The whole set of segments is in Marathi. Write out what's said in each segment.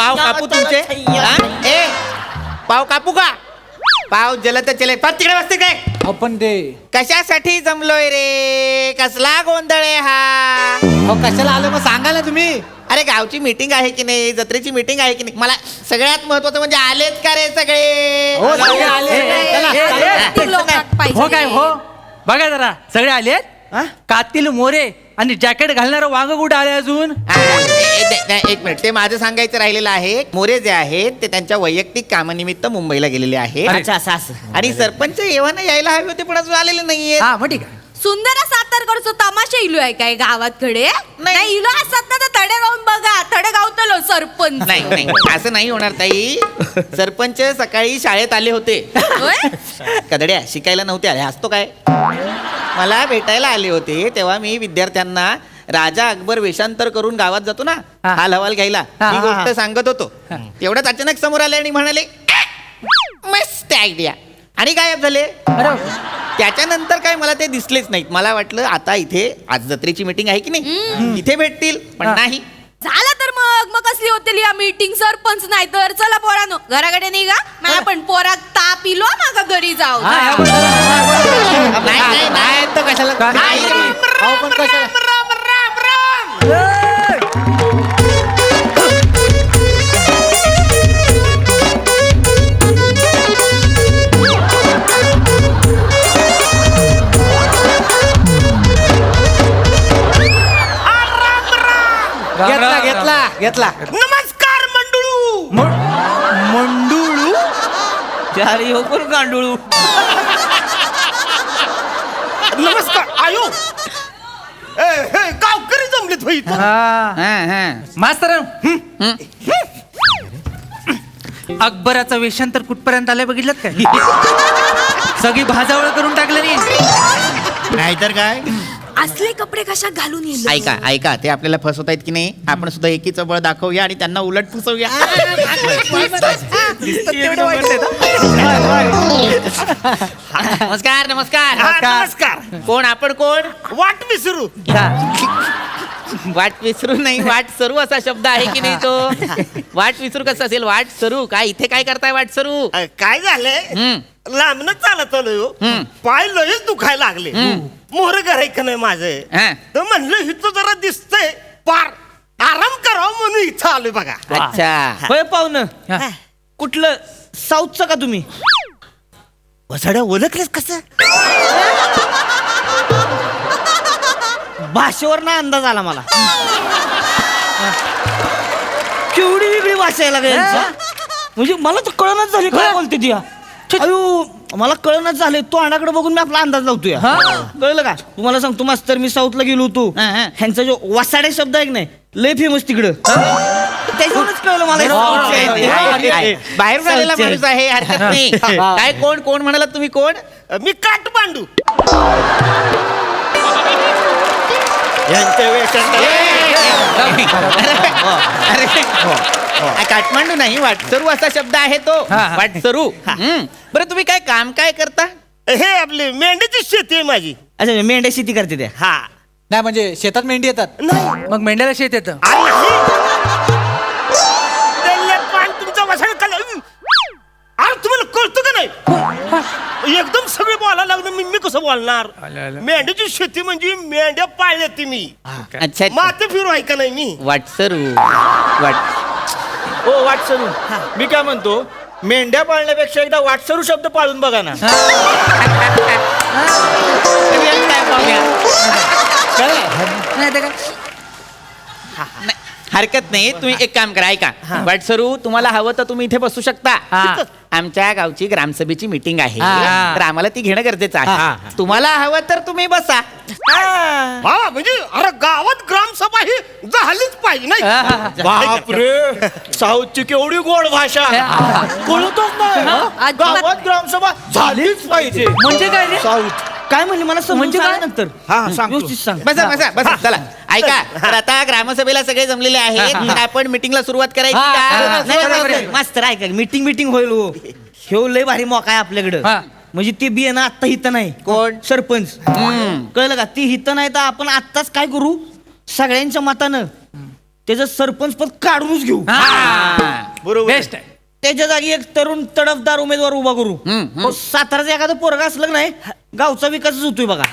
पाव कापू तुमचे ए पाव कापू का पाव जलत चले पण तिकडे बसते काय आपण ते कशासाठी जमलोय रे कसला गोंधळ आहे हा कशाला आलं मग सांगा ना तुम्ही. अरे गावची मीटिंग आहे की नाही जत्रेची मीटिंग आहे की नाही मला सगळ्यात महत्वाचं म्हणजे आलेत का रे सगळे हो, सगळे आले. हो काय हो बघा जरा सगळे आलेत कातील मोरे आणि जॅकेट घालणारं वांग कुठे आले अजून. एक मिनिट ते माझं सांगायचं राहिलेलं आहे मोरे जे आहेत ते त्यांच्या वैयक्तिक कामानिमित्त मुंबईला गेलेले आहेत अच्छा असं आणि सरपंच येवाना यायला हवे होते पण अजून आलेले नाहीये हा मग ठीक आहे. सुंदर सातारकडचं तमाशा इलो आहे काय गावात कडे नाही इलो असतात ना तर थडे गाऊन बघा थडे गावतलो सरपंच नाही नाही असं नाही होणार ताई सरपंच सकाळी शाळेत आले होते होय? कदड्या शिकायला नव्हते आले असतो काय मला भेटायला आले होते तेव्हा मी विद्यार्थ्यांना राजा अकबर वेषांतर करून गावात जातो ना हाल हवाल घ्यायला ही गोष्ट सांगत होतो तेवढ्याच अचानक समोर आले आणि म्हणाले मस्त आयडिया आणि गायब झाले त्याच्यानंतर काय मला ते दिसलेच नाहीत मला वाटलं आता इथे आज जत्रेची मीटिंग आहे की नाही इथे भेटतील पण नाही झालं तर मग कसली होतील या मीटिंग सरपंच नाही तर चला पोरानो घराकडे निघा मला पण पोरात ताप इलो मागा घरी जाऊ नाही नाही नाही तर कशाला नाही. अहो, पण कशाला घेतला घेतला घेतला. नमस्कार मंडळू मंडुळू चारी हो कोण गांडुळू. नमस्कार आयो गावकरी जमलेत भाई मास्तर अकबराचं वेषांतर कुठपर्यंत आलंय बघितलं काय सगळी भाजावळ करून टाकलं नाही नाहीतर काय असले कपडे कशा घालून येईल ऐका ऐका ते आपल्याला फसवत आहेत की नाही आपण सुद्धा एकीचं बळ दाखवूया आणि त्यांना उलट फसवूया नमस्कार नमस्कार नमस्कार कोण आपण कोण वाट विसरू वाट विसरू नाही वाट सरू असा शब्द आहे की नाही तो वाट विसरू कसं असेल वाट सरू काय इथे काय करताय वाट सरू काय झालंय लांबन चालत आलोय पाय लयच दुखायला लागले मोहर घरायक नाही माझं तर म्हणलं इथं जरा दिसतंय पार आराम करावं म्हणून इथं आलोय बघा अच्छा होय पाहुणं कुठलं साऊथचं का तुम्ही वसाड्या ओळखलेस कसं भाषेवर ना अंदाज आला मला केवढी वेगळी भाषा आहे लागली म्हणजे मला तर कळणच झाली काय बोलते ती अयो मला कळणच झाले तो अणाकडे बघून मी आपला अंदाज लावतोय कळलं का तुम्हाला सांगतो मास्तर मी साऊथला गेलो होतो ह्यांचा जो वसाडे शब्द आहे की नाही लय फेमस तिकडं त्याच्यावरच कळलं मला बाहेरून आलेला माणूस आहे हरकत नाही काय कोण कोण म्हणाला तुम्ही कोण मी काट पांडू यांच्या काठमांडू नाही वाटसरू असा शब्द आहे तो वाटसरू बरं तुम्ही काय काम काय करता हे आपली मेंढीची शेती आहे माझी अच्छा मेंढ्या शेती करते त्या हा नाही म्हणजे शेतात मेंढी येतात मग मेंढ्याला शेत येतं तुमचा वसाड अरे तुम्हाला कळतं का नाही एकदम सगळे बोलायला लागलं मी कसं बोलणार मेंढ्याची शेती म्हणजे मेंढ्या पाळल्या ती मी अच्छा माते फिरू आहे का नाही मी वाटसरू ओ वाटसरू मी काय म्हणतो मेंढ्या पाळण्यापेक्षा एकदा वाटसरू शब्द पाळून बघा ना. हरकत नाही तुम्ही एक काम करा ऐका वाटसरू तुम्हाला हवं तर तुम्ही इथे बसू शकता आमच्या गावची ग्रामसभेची मीटिंग आहे तर आम्हाला ती घेणं गरजेचं आहे तुम्हाला हवं तर तुम्ही बसा म्हणजे अरे गावात ग्रामसभा ही झालीच पाहिजे नाही बापरे साऊथची केवढी गोड भाषा कळतच नाही गावात ग्रामसभा झालीच पाहिजे म्हणजे काय रे साऊथ काय म्हणले मला म्हणजे काय नंतर व्यवस्थित सांग बसा बसा बसा चला ऐका तर आता ग्रामसभेला सगळे जमलेले आहेत तर आपण मीटिंगला सुरुवात करायची का मास्तर ऐका मीटिंग होईल हो ह्यो लय भारी मोका आहे आपल्याकडं म्हणजे ते बी आहे ना आत्ता हित नाही कोण सरपंच कळलं का ती हित नाही तर आपण आत्ताच काय करू सगळ्यांच्या मतानं त्याचं सरपंच पद काढूनच घेऊ बरोबर बेस्ट आहे. त्याच्या जागी एक तरुण तडफदार उमेदवार उभा करू हम्म. साताराचं एखादं पोरगा असलं की नाही गावचा विकासच होतोय बघा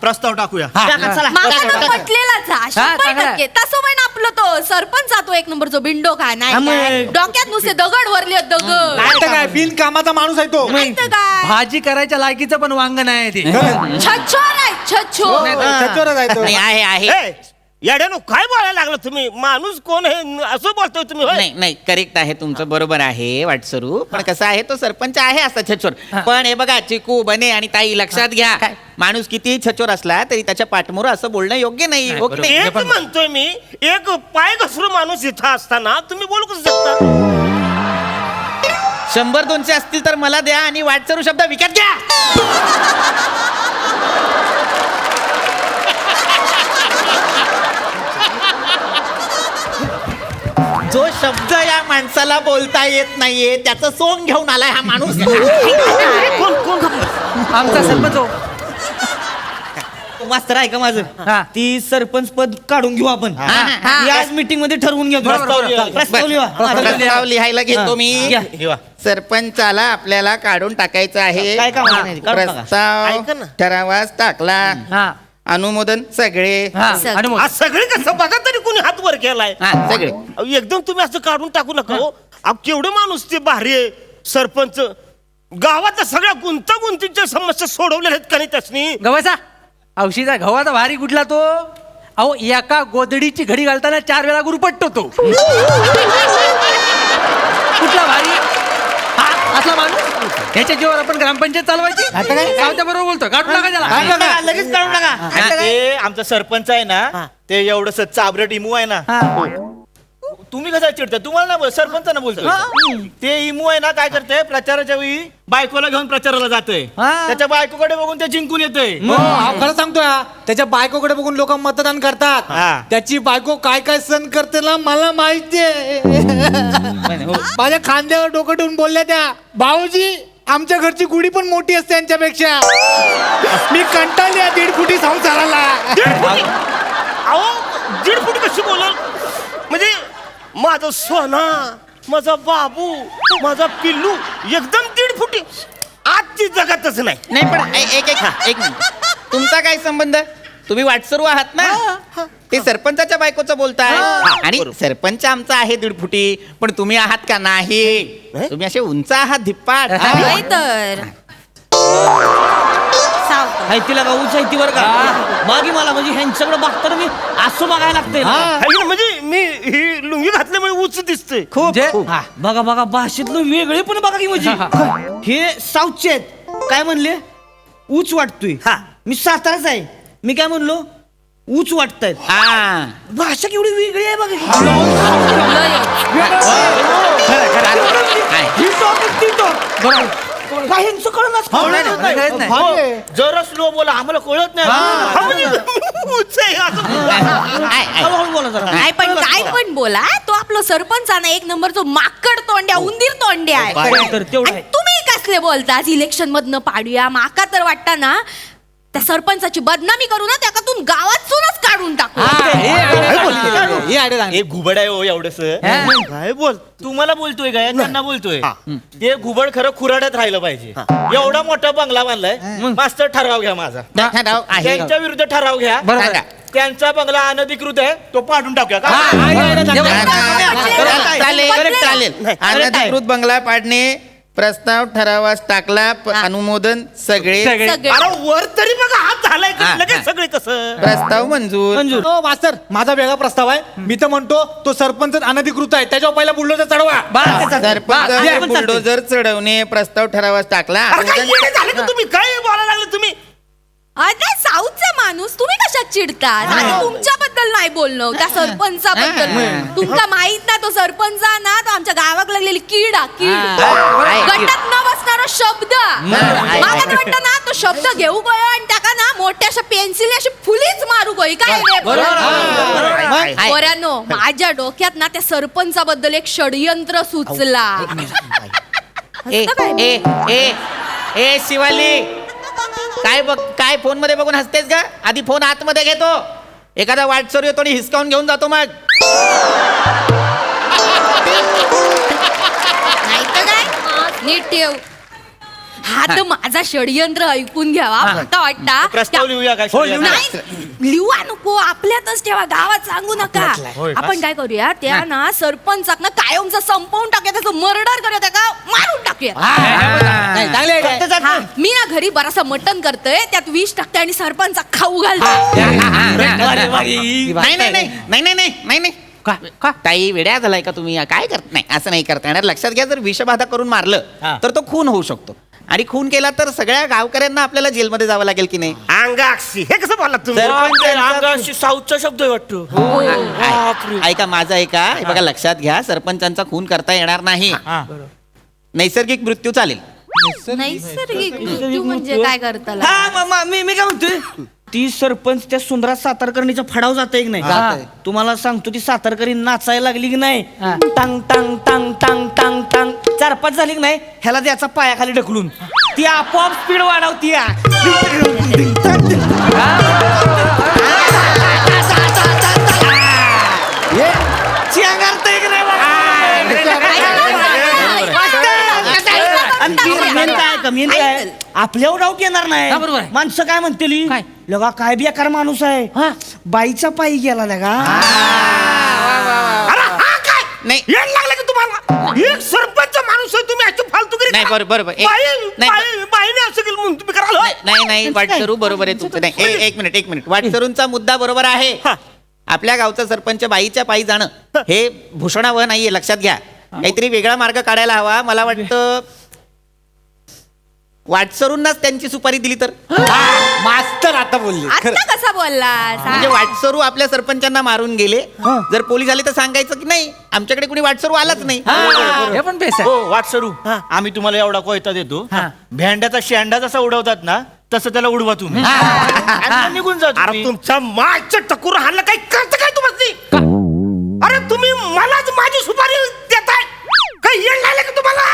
प्रस्ताव टाकूया टाका, चला. माझा पटलेलाच हा, 100%. चांगला. तसं पण आपलं तो सरपंच तो एक नंबरचा बिंडो का हा, नाही मग. काय? डोक्यात नुसते दगड वरले दगड आता काय बिन कामाचा माणूस आहे तो माहितं काय भाजी करायच्या लायकीचं पण वांग नाही ते छछोर आहे छछोर सच्चोरच आहे तो. नाही आहे आहे ए, येड्यानो काय बोलायला लागलं तुम्ही माणूस कोण आहे असं बोलतोय तुम्ही होय? नाही नाही करेक्ट आहे तुमचं बरोबर आहे वाटसरू पण कसं आहे तो सरपंच आहे असा छचोर पण हे बघा चिकू बने आणि ताई लक्षात घ्या माणूस कितीही छचोर असला तरी त्याच्या पाठमोर असं बोलणं योग्य नाही हो की नाही? तेच म्हणतोय मी एक पाय घसरू माणूस इथं असताना तुम्ही बोलू कसं शकता 100-200 असतील तर मला द्या आणि वाटसरू शब्द विकत घ्या जो शब्द या माणसाला बोलता येत नाहीये त्याचं सोंग घेऊन आलाय हा माणूस आमचा सरपंच हो. मास्तर आहे का माझं हा. ती सरपंच पद काढून घेऊ आपण हा. ती आज मीटिंग मध्ये ठरवून घेऊ बरोबर. प्रस्ताव लिहा. प्रस्ताव लिहायला घेतो मी घ्या. सरपंचाला आपल्याला काढून टाकायचं आहे काय काम आहे? काढून टाका. प्रस्ताव ऐका ना. ठरावास टाकला हा. अनुमोदन सगळे हा. सग- आणि मग आज सगळे कसं बघा तरी कोणी हात वर केलाय हा सगळे अहो, एकदम तुम्ही असं काढून टाकू नका हो अहो, केवढे माणूस ते भारी आहे सरपंच गावातल्या सगळ्या गुंतागुंतीच्या समस्या सोडवलेल्या आहेत का नाही त्यासनी गव्हाचा औषधा गव्हाचा भारी कुठला तो अहो एका गोदडीची घडी घालताना 4 वेळा गुरुपटतो तो कुठला भारी हा असला माणूस ह्याच्या जीवावर आपण ग्रामपंचायत चालवायची सावत्या बरोबर बोलतो काढून टाका त्याला काढून टाका, लगेच काढून टाका ते आमचा सरपंच आहे ना ते एवढं चाबरट इमू आहे ना तुम्ही कसं चिडता तुम्हाला ना सरपंचांना बोलतोय ते इमू आहे ना काय करते प्रचाराच्या वेळी बायकोला घेऊन प्रचाराला जातोय हा. त्याच्या बायकोकडे बघून ते जिंकून येतोय खरं सांगतोय हा. त्याच्या बायकोकडे बघून लोक मतदान करतात हा. त्याची बायको काय काय सण करते ना मला माहितीये माझ्या खांद्यावर डोकं ठेवून बोलल्या त्या भाऊजी आमच्या घरची गुढी पण मोठी असते यांच्यापेक्षा मी कंटाळली या 1.5 फुटी संसाराला अहो 1.5 फूट कशी बोलाल म्हणजे माझा सोना माझा बाबू माझा पिल्लू एकदम 1.5 फुटी आजची जगातच नाही नाही पण एक मिनिट तुमचा काय संबंध तुम्ही वाटसरू आहात ना ते सरपंचाच्या बायकोचं बोलताय आणि सरपंच आमचा आहे 1.5 फुटी पण तुम्ही आहात का नाही तुम्ही असे उंच आहात धिप्पाट नाही तर सावकाश. हाय तिला का उंचायतीवर का मागे मला म्हणजे ह्यांच्याकडे बघताना मी असं बघायला लागतंय ना. हाय ना, म्हणजे मी ही लुंगी घातल्यामुळे उच दिसते हा, बघा बघा भाषेतलं वेगळे पण बघा की म्हणजे हे साऊथचे आहेत काय म्हणले ऊच वाटतोय हा. मी साताराच आहे मी काय म्हणलो ऊच वाटतायत हा भाषा केवढी वेगळी आहे बघा ही टॉपिक ती टॉप काय ह्यांचं कळणार जरा स्लो बोला आम्हाला कळत नाही हा, म्हणजे उच आहे असं. हळूहळू बोला जरा नाही पण काय पण बोला तो आपलं सरपंच आहे ना एक नंबर तो माकड तोंड्या उंदीर तोंड्या आहे काय तर तेवढं आणि आहे. तुम्ही कसले बोलता इलेक्शन मधनं पाडूया माका तर वाटता ना त्या सरपंचाची बदनामी करू ना त्यातून गावातूनच काढून टाकू हे घुबड आहे हो एवढस काय बोल तुम्हाला बोलतोय काय त्यांना बोलतोय ते घुबड खरं खुराड्यात राहिलं पाहिजे एवढा मोठा बंगला बांधलाय मास्तर ठराव घ्या माझा ठराव आहे त्यांच्या विरुद्ध ठराव घ्या बरोबर. त्यांचा बंगला अनधिकृत आहे तो पाडून टाकूया का चालेल अनधिकृत बंगला पाडणे प्रस्ताव ठरावास टाकला अनुमोदन सगळे सगळे अरे वर तरी बघा हात झालाय का? हा, लगेच हा. सगळे कसं प्रस्ताव मंजूर हो मास्तर माझा वेगळा प्रस्ताव आहे मी तर म्हणतो तो सरपंच अनधिकृत आहे त्याच्यावर पहिला बुलडोजर चढवा सरपंच बुलडोजर चढवणे प्रस्ताव ठरावास टाकला अरे काय येडे झाले का तुम्ही काय बोलायला लागले तुम्ही अरे साऊथचा माणूस तुम्ही कशात चिडतात आणि तुमच्याबद्दल नाही बोलणं त्या सरपंचाबद्दल तुमका माहित ना तो सरपंच ना तो आमच्या गावाक लागलेली कीड गटात न बसणारा शब्द मला तर वाटतं ना तो शब्द घेऊ गयो आणि त्याका ना मोठ्या अशा पेन्सिल अशी फुलीच मारू गई काय रे पोरांनो माझ्या डोक्यात ना त्या सरपंचाबद्दल एक षडयंत्र सुचला ए हसतं ए काय? ए ए शिवाली काय बघ काय फोन मध्ये बघून हसतेस का आधी फोन आतमध्ये घेतो एखादा वाटसरू येतो आणि हिसकावून घेऊन जातो मग. नाही तर काय नीट ठेव. हा तर माझा षडयंत्र ऐकून घ्यावा. आता वाटता प्रस्ताव लिहूया काय नाही लिहूया नको, आपल्यातच ठेवा, गावात सांगू नका. आपण काय करूया, त्या ना सरपंचाक ना कायमचा संपवून टाकूया, त्याचं मर्डर करूया, त्याला मारून टाकूया. नाही, चांगली idea आहे. हा, मी ना घरी बरासा मटण करतोय, त्यात विष टाकते आणि सरपंचा खाऊ घालतो. नाही नाही नाही नाही नाही नाही नाही नाही ताई वेड्या झालाय का तुम्ही? काय करत नाही, असं नाही करता येणार. लक्षात घ्या, जर विषबाधा करून मारलं तर तो खून होऊ शकतो, आणि खून केला तर सगळ्या गावकऱ्यांना आपल्याला जेलमध्ये जावं लागेल की नाही? अंगाक्षी हे कसं बोलला तुम्ही? अंगाशी साऊथचा शब्द आहे वाटतो. ऐका माझं ऐका, हे बघा लक्षात घ्या, सरपंचांचा खून करता येणार नाही. नैसर्गिक मृत्यू चालेल. नैसर्गिक मृत्यू म्हणजे काय करताला? मी काय म्हणतोय, ती सरपंच त्या सुंदरात सातारकर्णीचा फडाव जाते की नाही? तुम्हाला सांगतो, ती सातारकरी नाचायला लागली की नाही, टांग टांग टांग टांग टांग टांग 4-5 झाली की नाही, ह्याला द्याचा पायाखाली ढकलून ती आपोआप स्पीड वाढवती. मेन काय आपल्यावर डाऊट येणार नाही. माणसं काय म्हणतील, लगा काय बेकार माणूस आहे, बाईचा पायी गेला लगा. अरे हा काय नाही. येड लागलं की तुम्हाला? एक सरपंच माणूस आहे तुम्ही, अशी फालतूगिरी नाही, करा. बरोबर नाही. बाईने असं केलं म्हणून तुम्ही कराल होय? नाही नाही वाटसरू बरोबर आहे तुमचं. नाही एक मिनिट वाटसरूंचा मुद्दा बरोबर आहे. आपल्या गावचा सरपंच बाईच्या पायी जाणं हे भूषणावह नाहीये, लक्षात घ्या. काहीतरी वेगळा मार्ग काढायला हवा. मला वाटतं वाटसरूंनाच त्यांची सुपारी दिली तर. मास्तर आता बोलले. आता कसा बोलला? म्हणजे वाटसरू आपल्या सरपंचांना मारून गेले, जर पोलीस आले तर सांगायचं की नाही आमच्याकडे कुणी वाटसरू आलाच नाही. हे पण बेस आहे. हो वाटसरू, आम्ही तुम्हाला एवढा कोयता देतो, भेंड्याचा शेंडा जसा उडवतात ना तसं त्याला उडवा तुम्ही, आणि निघून जा अरे तुम्ही. तुमच्या मागच्या टकूर हाणलं काही करतं काय तुम्हाला? अरे तुम्ही मलाच माझी सुपारी देताय, काही येड लागलं की तुम्हाला?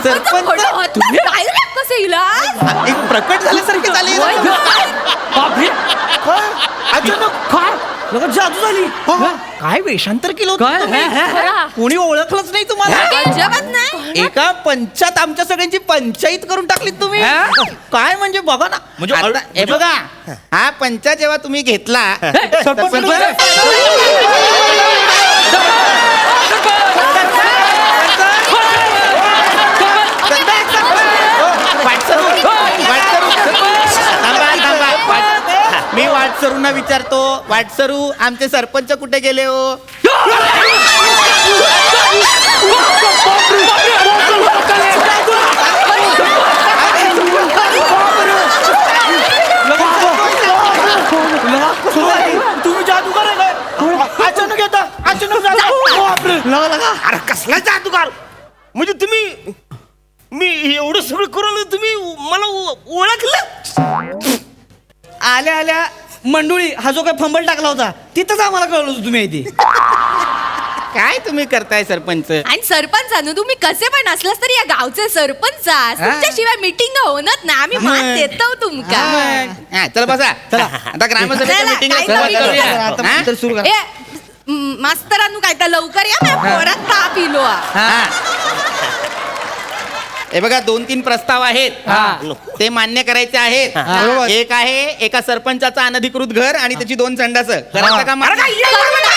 सरपंच कसे हिला एक प्रकट झाल्यासारखे झाले. जादू झाली. काय वेषांतर केलं होतं तुम्ही? कोणी ओळखलंच नाही तुम्हाला? जगत नाही. एका पंचात आमच्या सगळ्यांची पंचायत करून टाकली तुम्ही. काय म्हणजे बघा ना, म्हणजे आता हे बघा, हा पंचा जेव्हा तुम्ही घेतला मी वाटसरूंना विचारतो, वाटसरू आमचे सरपंच कुठे गेले हो? तुम्ही जादूगार आहे काय? अचानक येता, अचानक जाता. अरे कसला जादूगार? म्हणजे तुम्ही, मी एवढं सगळं करून तुम्ही मला ओळखलं? आल्या आल्या मंडुळी हा जो काय फंबल टाकला होता तिथंच आम्हाला कळलं होतं तुम्ही इथे. काय तुम्ही करताय सरपंच? आणि सरपंचानं तुम्ही कसे पण असलास तरी या गावचे सरपंच आहात. तुमच्याशिवाय मीटिंग होणार ना, आम्ही मान देतो तुमका. हा, चला बसा, चला आता ग्रामसभेच्या चला, मीटिंगला काय सुरुवात तर करूया. meeting आता हा? तर सुरू करा. मास्तरांनो काय तर लवकर या, माझ्या पोरात ताप इलो. हा. हे बघा 2-3 प्रस्ताव आहेत, ते मान्य करायचे आहेत. एक आहे एका सरपंचाचं अनधिकृत घर आणि त्याची 2 संडासं. करायचं का? अरे काय येड लागलं?